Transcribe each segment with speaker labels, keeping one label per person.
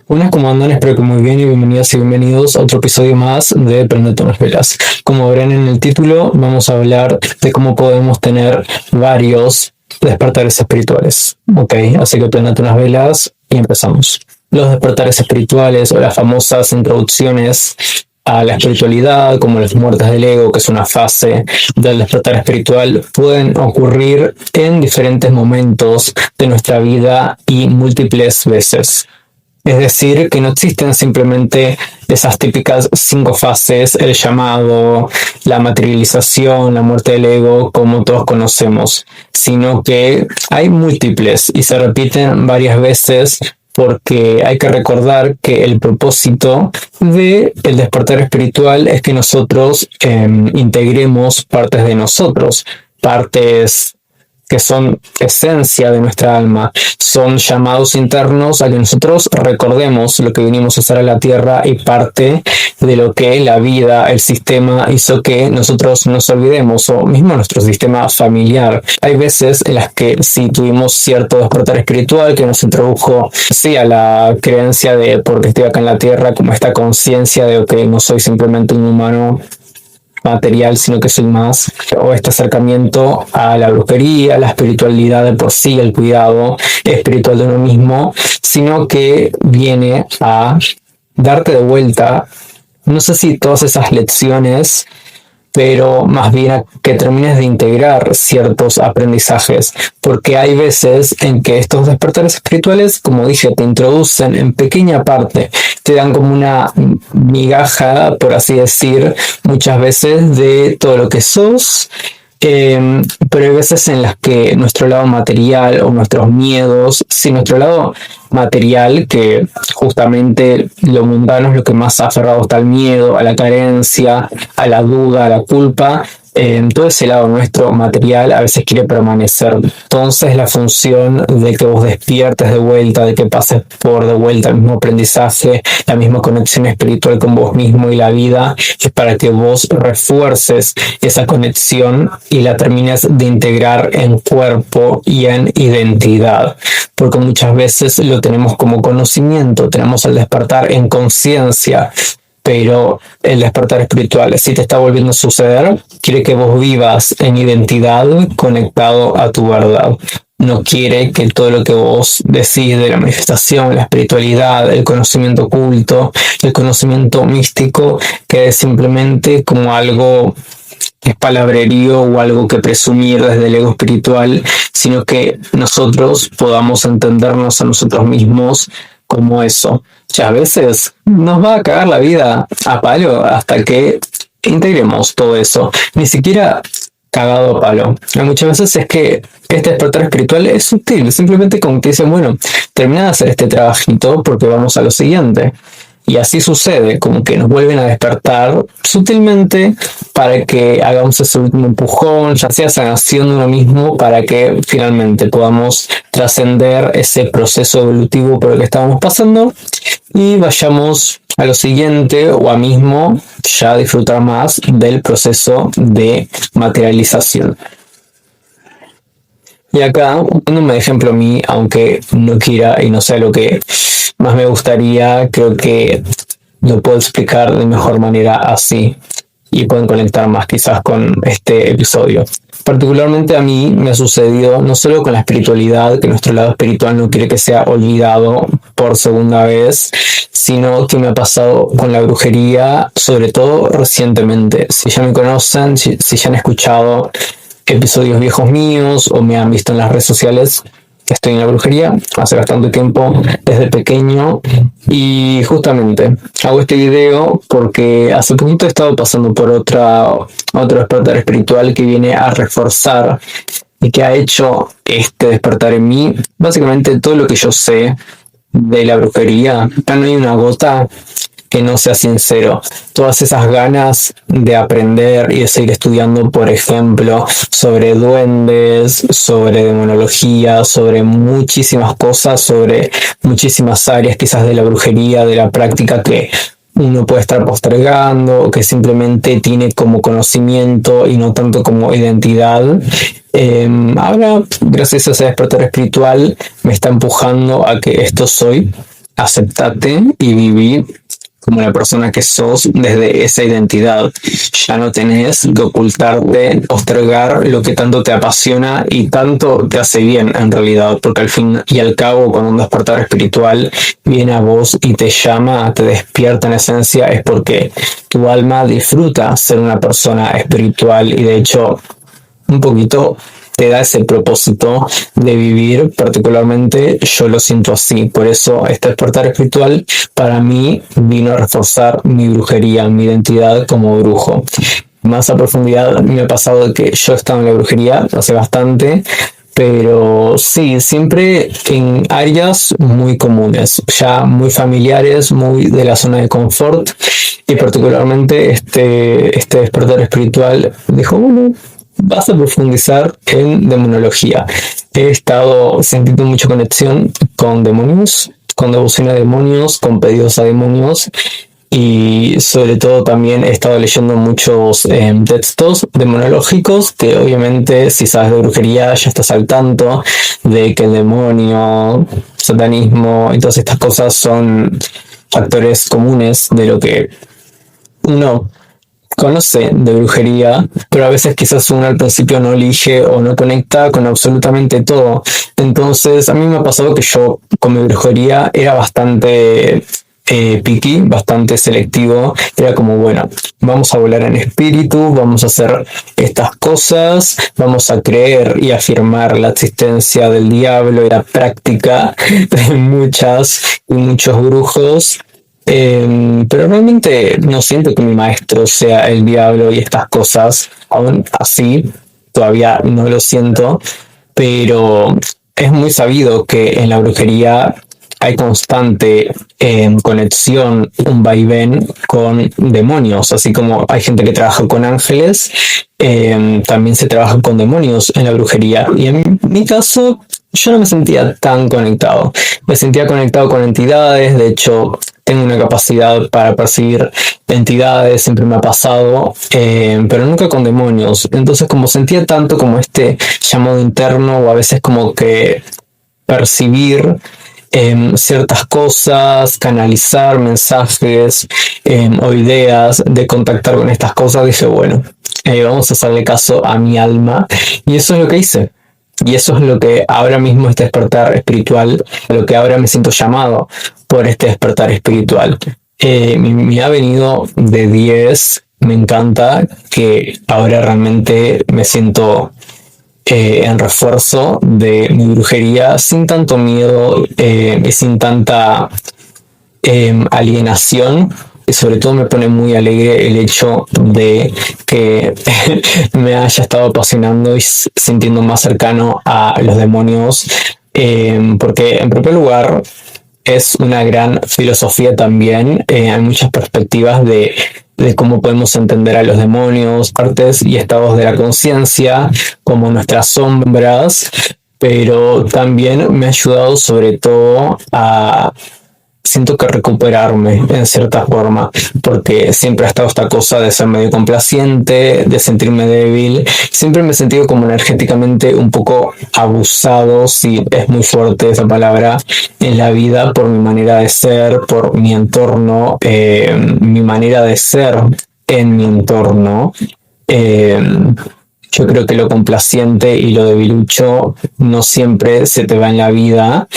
Speaker 1: Buenas, ¿cómo andan? Espero que muy bien y bienvenidas y bienvenidos a otro episodio más de Prende unas velas. Como verán en el título, vamos a hablar de cómo podemos tener varios despertares espirituales. Ok, así que prendete unas velas y empezamos. Los despertares espirituales o las famosas introducciones a la espiritualidad, como las muertes del ego, que es una fase del despertar espiritual, pueden ocurrir en diferentes momentos de nuestra vida y múltiples veces. Es decir, que no existen simplemente esas típicas 5 fases, el llamado, la materialización, la muerte del ego, como todos conocemos, sino que hay múltiples y se repiten varias veces porque hay que recordar que el propósito del despertar espiritual es que nosotros integremos partes de nosotros, partes que son esencia de nuestra alma, son llamados internos a que nosotros recordemos lo que vinimos a hacer a la tierra y parte de lo que la vida, el sistema hizo que nosotros nos olvidemos, o mismo nuestro sistema familiar. Hay veces en las que sí tuvimos cierto despertar espiritual que nos introdujo sí a la creencia de porque estoy acá en la tierra, como esta conciencia de que no soy simplemente un humano material, sino que soy más, o este acercamiento a la brujería, la espiritualidad de por sí, el cuidado espiritual de uno mismo, sino que viene a darte de vuelta, no sé si todas esas lecciones, pero más bien a que termines de integrar ciertos aprendizajes, porque hay veces en que estos despertares espirituales, como dije, te introducen en pequeña parte, te dan como una migaja, por así decir, muchas veces de todo lo que sos. Pero hay veces en las que nuestro lado material o nuestros miedos, si nuestro lado material, que justamente lo mundano es lo que más aferrado está al miedo, a la carencia, a la duda, a la culpa, todo ese lado nuestro material a veces quiere permanecer. Entonces la función de que vos despiertes de vuelta, de que pases por de vuelta el mismo aprendizaje, la misma conexión espiritual con vos mismo y la vida, es para que vos refuerces esa conexión y la termines de integrar en cuerpo y en identidad. Porque muchas veces lo tenemos como conocimiento, tenemos el despertar en conciencia, pero el despertar espiritual, si te está volviendo a suceder, quiere que vos vivas en identidad conectado a tu verdad. No quiere que todo lo que vos decís de la manifestación, la espiritualidad, el conocimiento oculto, el conocimiento místico, quede simplemente como algo que es palabrerío o algo que presumir desde el ego espiritual, sino que nosotros podamos entendernos a nosotros mismos como eso. Ya a veces nos va a cagar la vida a palo hasta que integremos todo eso. Ni siquiera cagado a palo. Muchas veces es que este despertar espiritual es sutil. Simplemente como que dicen, bueno, termina de hacer este trabajito porque vamos a lo siguiente. Y así sucede, como que nos vuelven a despertar sutilmente para que hagamos ese último empujón, ya sea sanación de uno mismo, para que finalmente podamos trascender ese proceso evolutivo por el que estábamos pasando y vayamos a lo siguiente o a mismo ya disfrutar más del proceso de materialización. Y acá, poniéndome de ejemplo a mí, aunque no quiera y no sea lo que más me gustaría, creo que lo puedo explicar de mejor manera así y pueden conectar más quizás con este episodio. Particularmente a mí me ha sucedido no solo con la espiritualidad, que nuestro lado espiritual no quiere que sea olvidado por segunda vez, sino que me ha pasado con la brujería, sobre todo recientemente. Si ya me conocen, si ya han escuchado episodios viejos míos o me han visto en las redes sociales, estoy en la brujería hace bastante tiempo, desde pequeño, y justamente hago este video porque hace poquito he estado pasando por otro despertar espiritual que viene a reforzar y que ha hecho este despertar en mí básicamente todo lo que yo sé de la brujería. Ya no hay una gota que no sea sincero. Todas esas ganas de aprender y de seguir estudiando, por ejemplo, sobre duendes, sobre demonología, sobre muchísimas cosas, sobre muchísimas áreas quizás de la brujería, de la práctica que uno puede estar postergando, o que simplemente tiene como conocimiento y no tanto como identidad. Ahora, gracias a ese despertar espiritual, me está empujando a que esto soy aceptate y viví como la persona que sos desde esa identidad. Ya no tenés que ocultarte, postergar lo que tanto te apasiona y tanto te hace bien en realidad, porque al fin y al cabo, cuando un despertar espiritual viene a vos y te llama, te despierta en esencia, es porque tu alma disfruta ser una persona espiritual y de hecho un poquito te da ese propósito de vivir. Particularmente yo lo siento así, por eso este despertar espiritual para mí vino a reforzar mi brujería, mi identidad como brujo. Más a profundidad me ha pasado de que yo he estado en la brujería hace bastante, pero sí, siempre en áreas muy comunes, ya muy familiares, muy de la zona de confort, y particularmente este despertar espiritual dijo, bueno, vas a profundizar en demonología. He estado sintiendo mucha conexión con demonios, con devoción a demonios, con pedidos a demonios, y sobre todo también he estado leyendo muchos textos demonológicos que obviamente si sabes de brujería ya estás al tanto de que el demonio, satanismo y todas estas cosas son factores comunes de lo que uno conoce de brujería, pero a veces quizás uno al principio no elige o no conecta con absolutamente todo. Entonces, a mí me ha pasado que yo con mi brujería era bastante picky, bastante selectivo. Era como, bueno, vamos a volar en espíritu, vamos a hacer estas cosas, vamos a creer y afirmar la existencia del diablo y la práctica de muchas y muchos brujos. Pero realmente no siento que mi maestro sea el diablo y estas cosas, aún así, todavía no lo siento, pero es muy sabido que en la brujería hay constante conexión, un vaivén con demonios, así como hay gente que trabaja con ángeles, también se trabaja con demonios en la brujería. Y en mi caso, yo no me sentía tan conectado. Me sentía conectado con entidades, de hecho, tengo una capacidad para percibir entidades, siempre me ha pasado, pero nunca con demonios. Entonces, como sentía tanto como este llamado interno, o a veces como que percibir ciertas cosas, canalizar mensajes o ideas de contactar con estas cosas, dije, bueno, vamos a hacerle caso a mi alma. Y eso es lo que hice. Y eso es lo que ahora mismo este despertar espiritual, lo que ahora me siento llamado por este despertar espiritual. Me ha venido de 10, me encanta que ahora realmente me siento en refuerzo de mi brujería sin tanto miedo y sin tanta alienación. Y sobre todo me pone muy alegre el hecho de que me haya estado apasionando y sintiendo más cercano a los demonios, porque en primer lugar es una gran filosofía también, hay muchas perspectivas de cómo podemos entender a los demonios, partes y estados de la conciencia, como nuestras sombras, pero también me ha ayudado sobre todo a siento que recuperarme en cierta forma, porque siempre ha estado esta cosa de ser medio complaciente, de sentirme débil, siempre me he sentido como energéticamente un poco abusado, si es muy fuerte esa palabra, en la vida por mi manera de ser, por mi entorno, mi manera de ser en mi entorno. Yo creo que lo complaciente y lo debilucho no siempre se te va en la vida.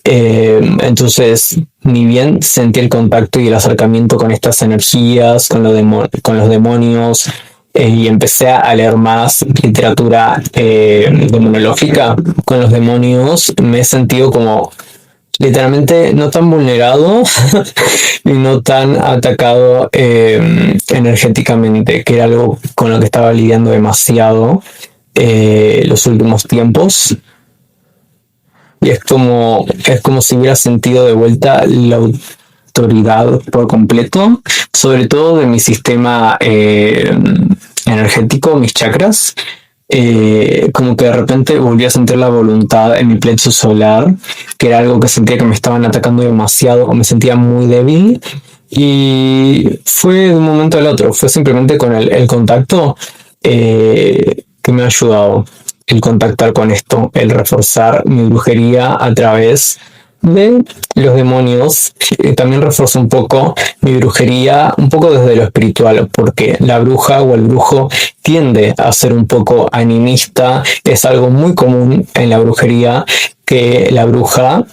Speaker 1: Entonces, ni bien sentí el contacto y el acercamiento con estas energías, con los demonios, y empecé a leer más literatura demonológica con los demonios, me he sentido como literalmente no tan vulnerado y no tan atacado energéticamente, que era algo con lo que estaba lidiando demasiado los últimos tiempos. Y es como si hubiera sentido de vuelta la autoridad por completo, sobre todo de mi sistema energético, mis chakras. Como que de repente volví a sentir la voluntad en mi plexo solar, que era algo que sentía que me estaban atacando demasiado o me sentía muy débil. Y fue de un momento al otro, fue simplemente con el contacto que me ha ayudado el contactar con esto, el reforzar mi brujería a través de los demonios. También refuerzo un poco mi brujería, un poco desde lo espiritual, porque la bruja o el brujo tiende a ser un poco animista. Es algo muy común en la brujería que la bruja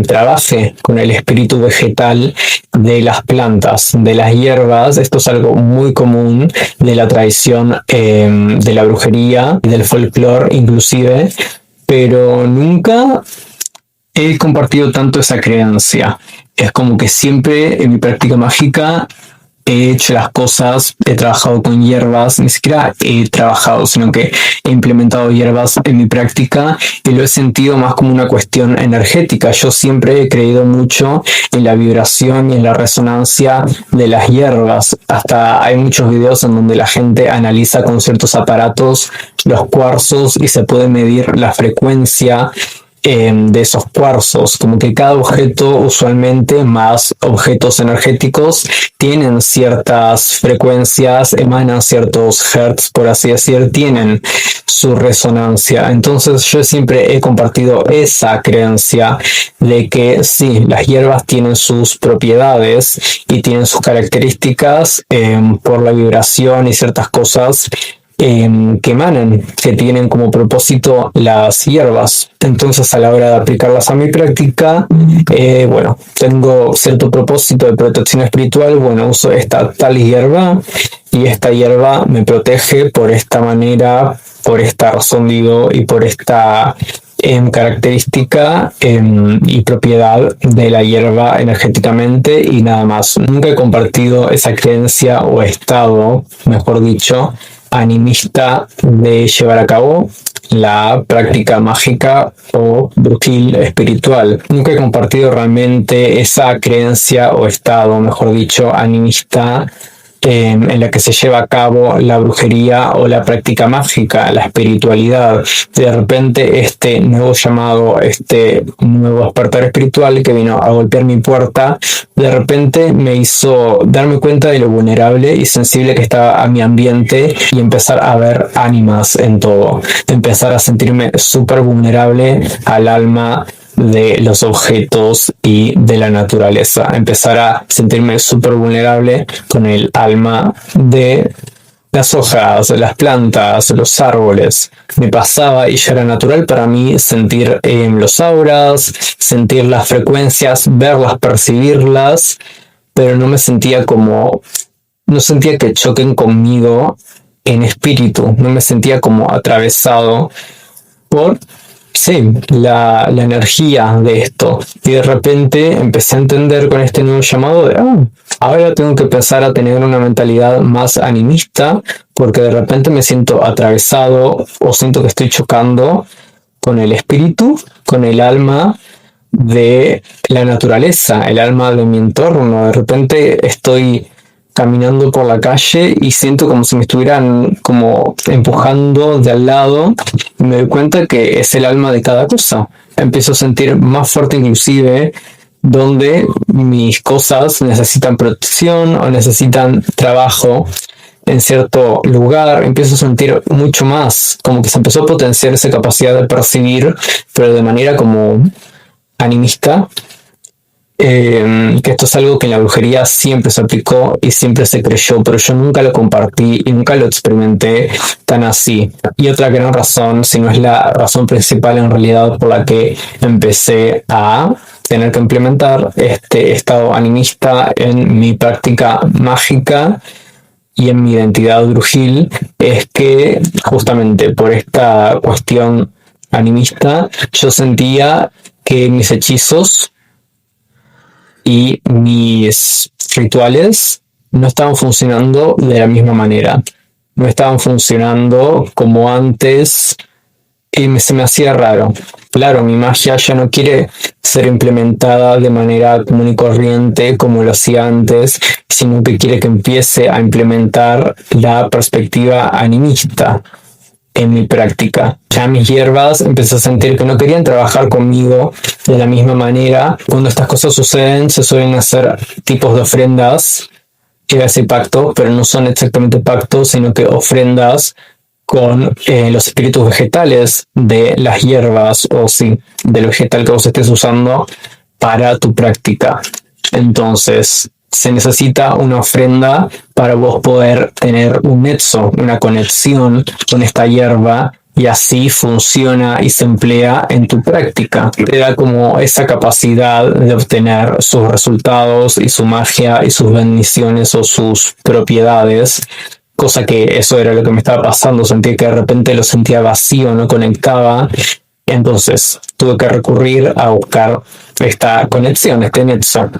Speaker 1: trabaje con el espíritu vegetal de las plantas, de las hierbas. Esto es algo muy común de la tradición de la brujería, del folclore inclusive, pero nunca he compartido tanto esa creencia. Es como que siempre en mi práctica mágica he hecho las cosas, he trabajado con hierbas, ni siquiera he trabajado, sino que he implementado hierbas en mi práctica y lo he sentido más como una cuestión energética. Yo siempre he creído mucho en la vibración y en la resonancia de las hierbas. Hasta hay muchos videos en donde la gente analiza con ciertos aparatos los cuarzos y se puede medir la frecuencia de esos cuarzos, como que cada objeto, usualmente más objetos energéticos, tienen ciertas frecuencias, emanan ciertos hertz, por así decir, tienen su resonancia. Entonces yo siempre he compartido esa creencia de que sí, las hierbas tienen sus propiedades y tienen sus características por la vibración y ciertas cosas que emanan, que tienen como propósito las hierbas. Entonces, a la hora de aplicarlas a mi práctica, bueno, tengo cierto propósito de protección espiritual. Bueno, uso esta tal hierba y esta hierba me protege por esta manera, por esta razón digo, y por esta característica y propiedad de la hierba energéticamente, y nada más. Nunca he compartido esa creencia o estado, mejor dicho, animista de llevar a cabo la práctica mágica o brujil espiritual. Nunca he compartido realmente esa creencia o estado, mejor dicho, animista en la que se lleva a cabo la brujería o la práctica mágica, la espiritualidad. De repente este nuevo llamado, este nuevo despertar espiritual que vino a golpear mi puerta, de repente me hizo darme cuenta de lo vulnerable y sensible que estaba a mi ambiente y empezar a ver ánimas en todo, empezar a sentirme súper vulnerable al alma de los objetos y de la naturaleza, empezar a sentirme súper vulnerable con el alma de las hojas, las plantas, los árboles. Me pasaba y ya era natural para mí sentir los auras, sentir las frecuencias, verlas, percibirlas, pero no me sentía como, no sentía que choquen conmigo en espíritu, no me sentía como atravesado por sí, la energía de esto. Y de repente empecé a entender con este nuevo llamado de, ahora tengo que empezar a tener una mentalidad más animista, porque de repente me siento atravesado o siento que estoy chocando con el espíritu, con el alma de la naturaleza, el alma de mi entorno. De repente estoy caminando por la calle y siento como si me estuvieran como empujando de al lado, y me doy cuenta que es el alma de cada cosa. Empiezo a sentir más fuerte inclusive donde mis cosas necesitan protección o necesitan trabajo en cierto lugar. Empiezo a sentir mucho más, como que se empezó a potenciar esa capacidad de percibir, pero de manera como animista. Que esto es algo que en la brujería siempre se aplicó y siempre se creyó, pero yo nunca lo compartí y nunca lo experimenté tan así. Y otra gran razón, si no es la razón principal en realidad por la que empecé a tener que implementar este estado animista en mi práctica mágica y en mi identidad brujil, es que justamente por esta cuestión animista yo sentía que mis hechizos y mis rituales no estaban funcionando de la misma manera, no estaban funcionando como antes y se me hacía raro. Claro, mi magia ya no quiere ser implementada de manera común y corriente como lo hacía antes, sino que quiere que empiece a implementar la perspectiva animista en mi práctica. Ya mis hierbas empecé a sentir que no querían trabajar conmigo de la misma manera. Cuando estas cosas suceden, se suelen hacer tipos de ofrendas, que iba a decir pacto, pero no son exactamente pactos, sino que ofrendas con los espíritus vegetales de las hierbas o sí, del vegetal que vos estés usando para tu práctica. Entonces, se necesita una ofrenda para vos poder tener un nexo, una conexión con esta hierba, y así funciona y se emplea en tu práctica. Te da como esa capacidad de obtener sus resultados y su magia y sus bendiciones o sus propiedades. Cosa que eso era lo que me estaba pasando, sentía que de repente lo sentía vacío, no conectaba. Entonces tuve que recurrir a buscar esta conexión, este nexo.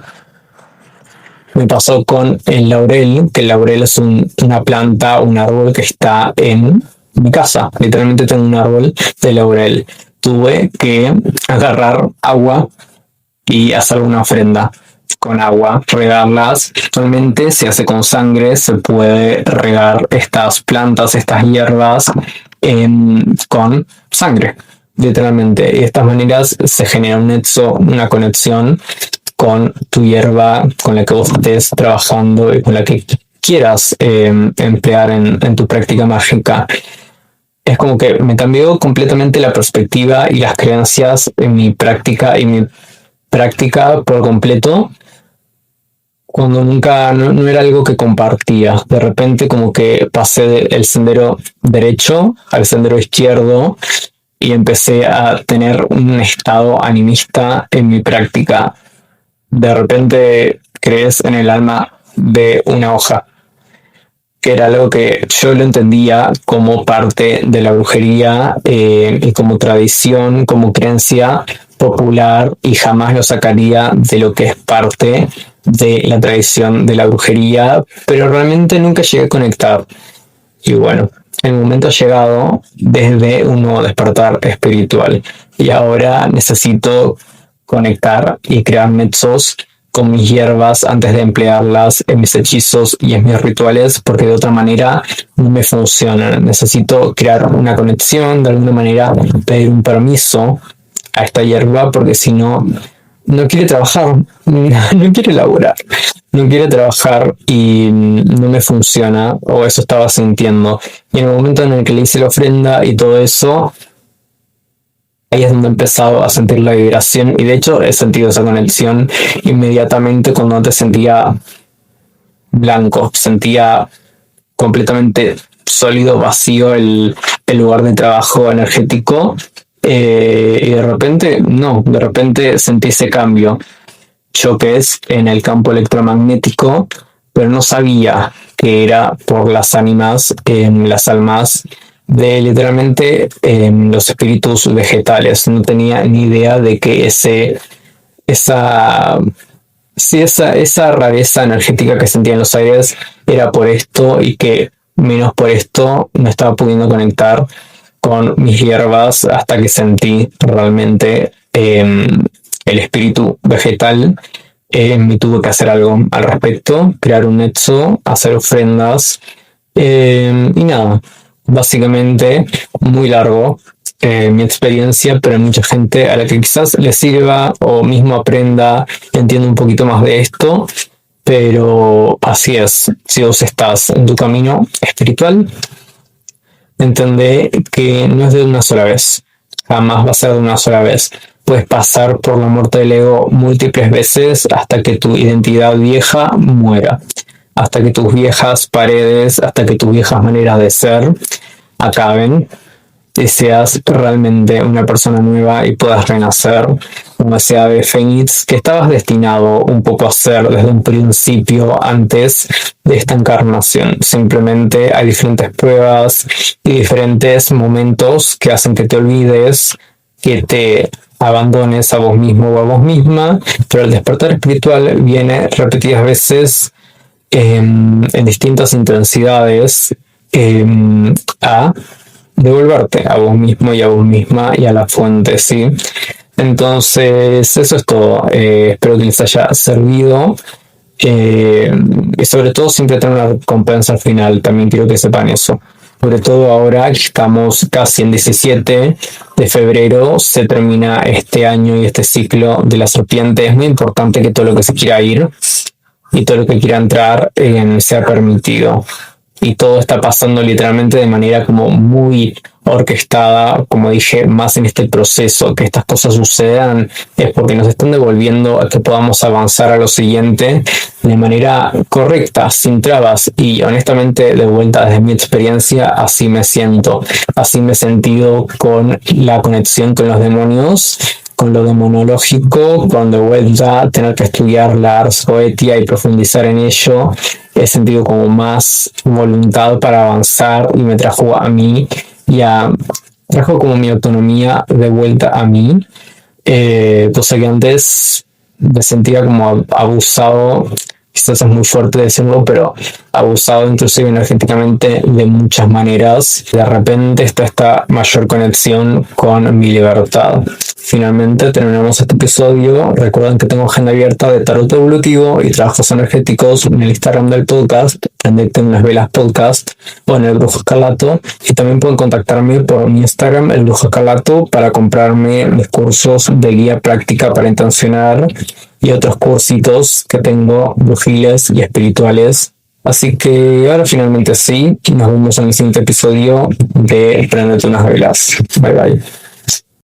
Speaker 1: Me pasó con el laurel, que el laurel es una planta, un árbol que está en mi casa. Literalmente tengo un árbol de laurel. Tuve que agarrar agua y hacer una ofrenda con agua, regarlas. Actualmente se hace con sangre, se puede regar estas plantas, estas hierbas con sangre, literalmente. Y de estas maneras se genera un nexo, una conexión con tu hierba, con la que vos estés trabajando y con la que quieras emplear en tu práctica mágica. Es como que me cambió completamente la perspectiva y las creencias en mi práctica por completo, cuando nunca no era algo que compartía. De repente como que pasé del sendero derecho al sendero izquierdo y empecé a tener un estado animista en mi práctica. De repente crees en el alma de una hoja, que era algo que yo lo entendía como parte de la brujería y como tradición, como creencia popular, y jamás lo sacaría de lo que es parte de la tradición de la brujería, pero realmente nunca llegué a conectar. Y bueno, el momento ha llegado desde un nuevo despertar espiritual y ahora necesito conectar y crear nexos con mis hierbas antes de emplearlas en mis hechizos y en mis rituales, porque de otra manera no me funcionan. Necesito crear una conexión, de alguna manera pedir un permiso a esta hierba, porque si no, no quiere trabajar, no quiere elaborar, no quiere trabajar y no me funciona, o eso estaba sintiendo. Y en el momento en el que le hice la ofrenda y todo eso, ahí es donde he empezado a sentir la vibración, y de hecho he sentido esa conexión inmediatamente cuando antes sentía blanco, sentía completamente sólido, vacío el lugar de trabajo energético, y de repente sentí ese cambio, choques en el campo electromagnético, pero no sabía que era por las ánimas, las almas de literalmente los espíritus vegetales. No tenía ni idea de que esa rareza energética que sentía en los aires era por esto, y que menos por esto no estaba pudiendo conectar con mis hierbas hasta que sentí realmente el espíritu vegetal. Me tuve que hacer algo al respecto, crear un nexo, hacer ofrendas, y nada, básicamente muy largo mi experiencia, pero hay mucha gente a la que quizás le sirva o mismo aprenda y entienda un poquito más de esto. Pero así es, si vos estás en tu camino espiritual, entendé que no es de una sola vez, jamás va a ser de una sola vez. Puedes pasar por la muerte del ego múltiples veces hasta que tu identidad vieja muera, hasta que tus viejas paredes, hasta que tus viejas maneras de ser acaben y seas realmente una persona nueva y puedas renacer como ese ave fénix que estabas destinado un poco a ser desde un principio antes de esta encarnación. Simplemente hay diferentes pruebas y diferentes momentos que hacen que te olvides, que te abandones a vos mismo o a vos misma, pero el despertar espiritual viene repetidas veces en distintas intensidades a devolverte a vos mismo y a vos misma y a la fuente, ¿sí? Entonces, eso es todo. Espero que les haya servido. Y sobre todo siempre tener una recompensa al final. También quiero que sepan eso. Sobre todo ahora que estamos casi en 17 de febrero, se termina este año y este ciclo de la serpiente. Es muy importante que todo lo que se quiera ir y todo lo que quiera entrar sea permitido. y todo está pasando literalmente de manera como muy orquestada, como dije, más en este proceso, que estas cosas sucedan, es porque nos están devolviendo a que podamos avanzar a lo siguiente de manera correcta, sin trabas, y honestamente, de vuelta desde mi experiencia, así me siento, así me he sentido con la conexión con los demonios, con lo demonológico, con de vuelta tener que estudiar la Ars Goetia y profundizar en ello. He sentido como más voluntad para avanzar y me trajo a mí trajo como mi autonomía de vuelta a mí, cosa que antes me sentía como abusado, quizás es muy fuerte decirlo, pero abusado inclusive energéticamente de muchas maneras. De repente está esta mayor conexión con mi libertad. Finalmente terminamos este episodio. Recuerden que tengo agenda abierta de tarot evolutivo y trabajos energéticos en el Instagram del podcast, Prendete unas velas podcast, o en el Brujo Escarlato. Y también pueden contactarme por mi Instagram, el Brujo Escarlato, para comprarme mis cursos de guía práctica para intencionar y otros cursitos que tengo brujiles y espirituales. Así que ahora finalmente sí, nos vemos en el siguiente episodio de Prendete unas velas. Bye bye.